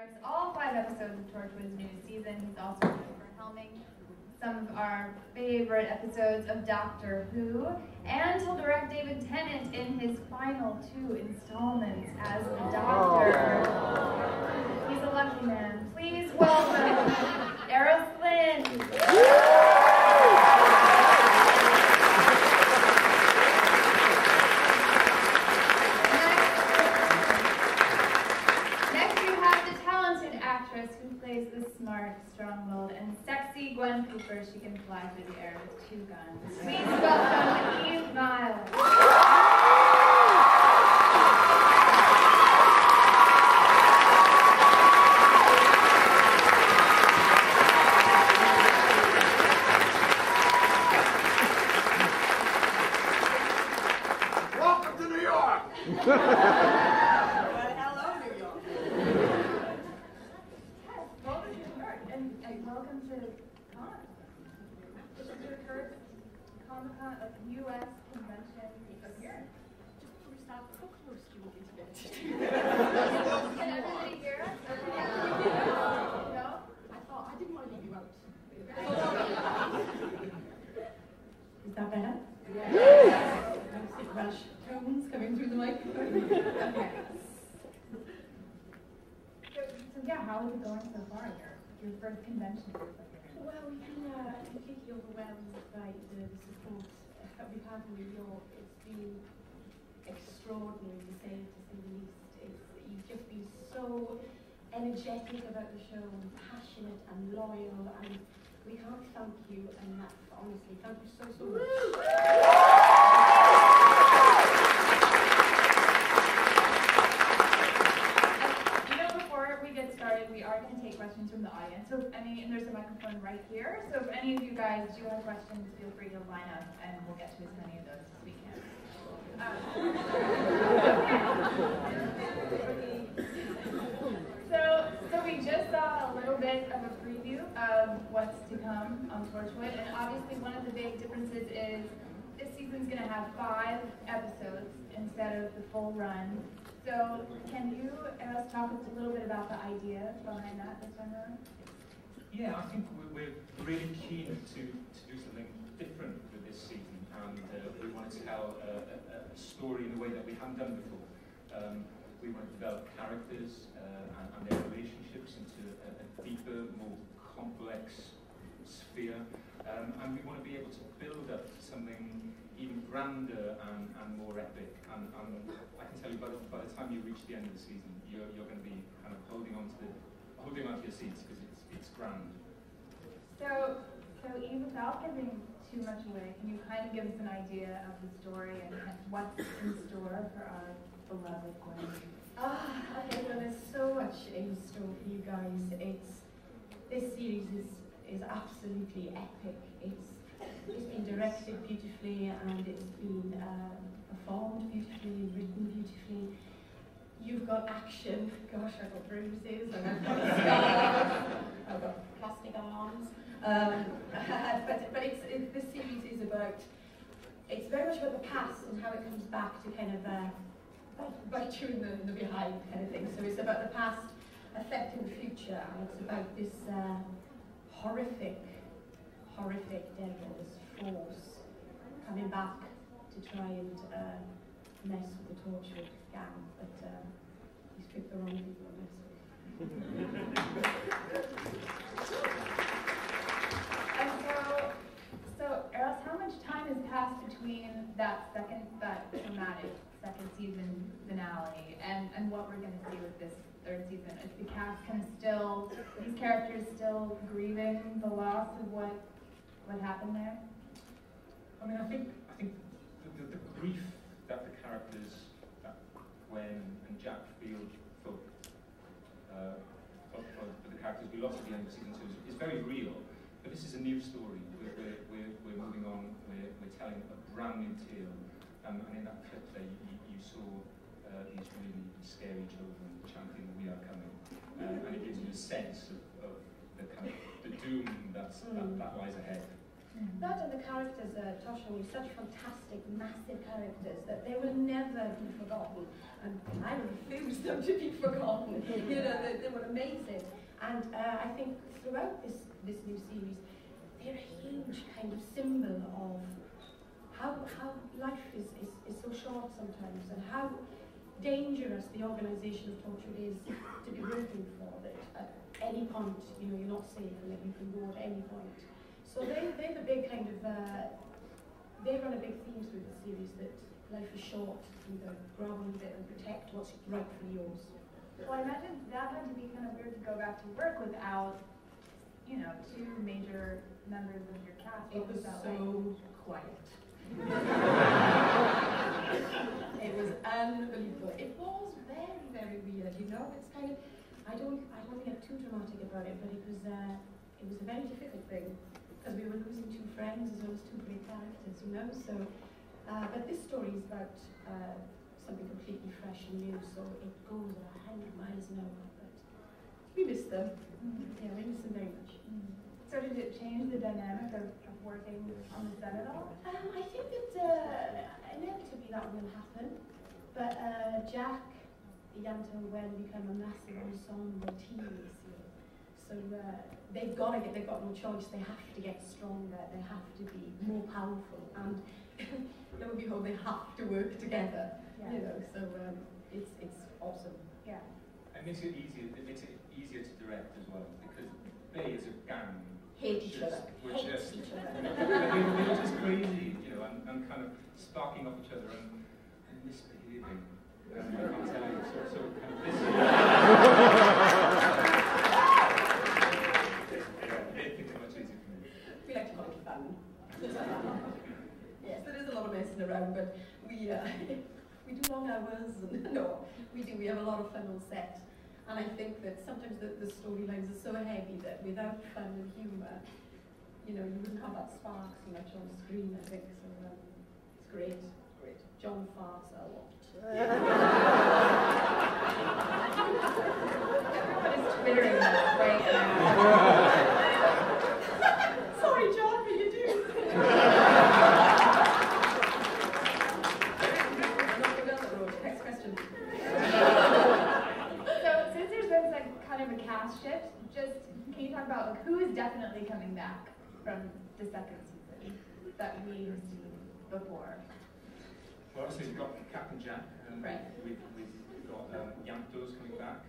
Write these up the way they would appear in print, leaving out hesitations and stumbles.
stars all 5 episodes of Torchwood's new season. He's also known for helming some of our favorite episodes of Doctor Who, and he'll direct David Tennant in his final 2 installments as the Doctor. He's a lucky man. Please welcome Euros Lyn. Who plays the smart, strong-willed, and sexy Gwen Cooper. She can fly through the air with 2 guns. Please welcome Myles. Welcome to New York! Welcome to Con. This is your first Comic-Con, U.S. convention appearance. Just before we start, how close do you want me to get? Can everybody hear us? No? I didn't want to leave you out. Is that better? Yes. Nice Welsh tones coming through the microphone. Okay. So yeah, how is it going so far here? Your first convention? Well, we've been completely overwhelmed by the support that we've had in New York. It's been extraordinary, to say the least. You've just been so energetic about the show, and passionate and loyal, and we can't thank you enough, honestly. Thank you so much. We are going to take questions from the audience. So if any, and there's a microphone right here. So if any of you guys do have questions, feel free to line up, and we'll get to as many of those as we can. So we just saw a little bit of a preview of what's to come on Torchwood, and obviously one of the big differences is this season's going to have 5 episodes instead of the full run. So, can you talk a little bit about the idea behind that this time around? Yeah, I think we're really keen to do something different with this season, and we want to tell a story in a way that we haven't done before. We want to develop characters and their relationships into a deeper, more complex sphere, and we want to be able to build up to something even grander and more epic. And I can tell you, by the time you reach the end of the season, you're going to be kind of holding on to your seats, because it's grand. So Eve, without giving too much away, can you kind of give us an idea of the story and what's in store for our beloved Gwen? Okay, well, there's so much in store for you guys. This series is absolutely epic. It's been directed beautifully, and it's been performed beautifully, written beautifully. You've got action. Gosh, I've got bruises, and I've got scars, I've got plastic arms. But this series is about, it's very much about the past and how it comes back to kind of bite you in the behind kind of thing. So it's about the past affecting the future, and it's about this horrific devil's force coming back to try and mess with the Torchwood gang, but he's picked the wrong people to mess with. And so Euros, how much time has passed between that dramatic second season finale and what we're going to see with this 3rd season? Is the cast kind of still, these characters still grieving the loss of what happened there? I mean, I think the grief that the characters, that Gwen and Jack feel for the characters we lost at the end of season 2 is very real. But this is a new story. We're moving on. We're telling a brand new tale. And in that clip there, you saw these really scary children chanting, "We are coming," and it gives you a sense of the kind of the doom that lies ahead. That and the characters, Tosh and such fantastic, massive characters that they will never be forgotten. And I refuse them to be forgotten. You know, they were amazing. And I think throughout this new series, they're a huge kind of symbol of how life is so short sometimes, and how dangerous the organisation of Torchwood is to be working for. That at any point, you know, you're not safe and that you can go at any point. So they're the big kind of, they run a big theme through the series that life is short, either grab onto it and protect what's rightfully yours. Well, I imagine that had to be kind of weird to go back to work without, you know, two major members of your cast. It was so quiet. It was unbelievable. It was very, very weird, you know. It's kind of, I don't get too dramatic about it, but it was a very difficult thing, because we were losing two friends as well as two great characters, you know. So, but this story is about something completely fresh and new, so it goes at 100 miles an hour. But we miss them. Yeah, we miss them very much. So did it change the dynamic of working on the set at all? I think that inevitably that will happen, but Jack, Yanto, and Wen become a massive ensemble team this year. So they've got no choice. They have to get stronger. They have to be more powerful, and lo and behold, they have to work together. Yeah. You know, so it's awesome. Yeah. It makes it easier to direct as well, because they as a gang hate each other. We're just crazy, you know, and kind of sparking off each other and misbehaving. I can't tell you. So kind of this. It makes it much easier for me. We like to call it fun. Yes, there is a lot of messing around, but we do long hours, and no, we do. We have a lot of fun on set. And I think that sometimes the storylines are so heavy that without fun and humour, you know, you wouldn't have that spark so much on screen, I think. So it's great, great. John farts a lot. Everyone is twittering that right now. Sorry, John, but you do. I'm not going down that road. Next question. Kind of a cast shift, just can you talk about like, who is definitely coming back from the second season that we've seen before? Well, obviously we've got Captain Jack, and right. we've got Yanto's coming back.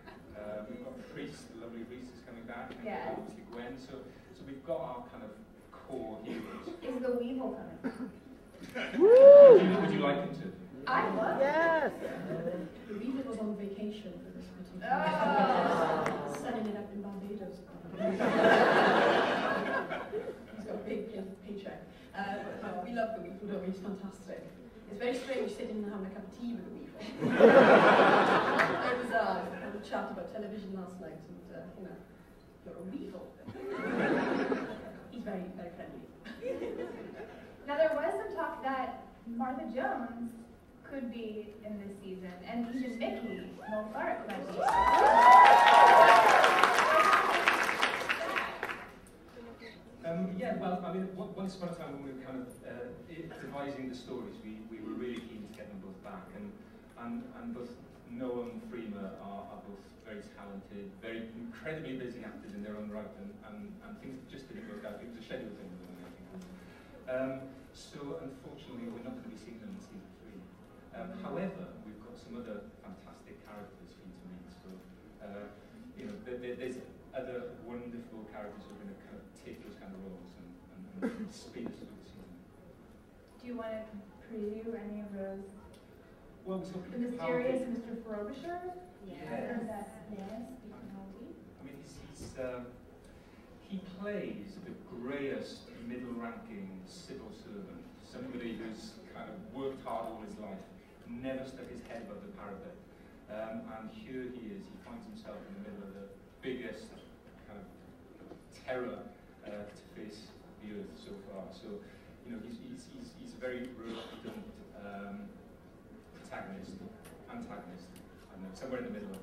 We've got Reese, the lovely Reese is coming back, and yeah. obviously Gwen. So we've got our kind of core heroes. Is the Weevil coming? Would you like him to? I would. Yes. The Weevil was on vacation for this particular. Setting it up in Barbados. He's got a big paycheck. But no, we love the Weevil, don't we? He's fantastic. It's very strange sitting and having a cup of tea with the Weevil. It was a chat about television last night, and you know, you're a Weevil. He's very, very friendly. Now there was some talk that Martha Jones could be in this season, and even Mickey Clark might be. Yeah, well, I mean, once upon a time when we were kind of devising the stories, we were really keen to get them both back, and both Noah and Freema are both very talented, very incredibly busy actors in their own right, and things just didn't work out. It was a schedule thing, I think. So unfortunately, we're not going to be seeing them in season 3. However, we've got some other fantastic characters for you to meet. So, you know, there's other wonderful characters who are going to kind of take those kind of roles and speed us through the season. Do you want to preview any of those? Well, so the mysterious Mr. Frobisher? Yes. Yes. I mean, he plays the greyest, middle-ranking civil servant, somebody who's kind of worked hard all his life, never stuck his head above the parapet. And here he is, he finds himself in the middle of the biggest kind of terror to face the earth so far. So, you know, he's a very reluctant protagonist, antagonist, I don't know, somewhere in the middle.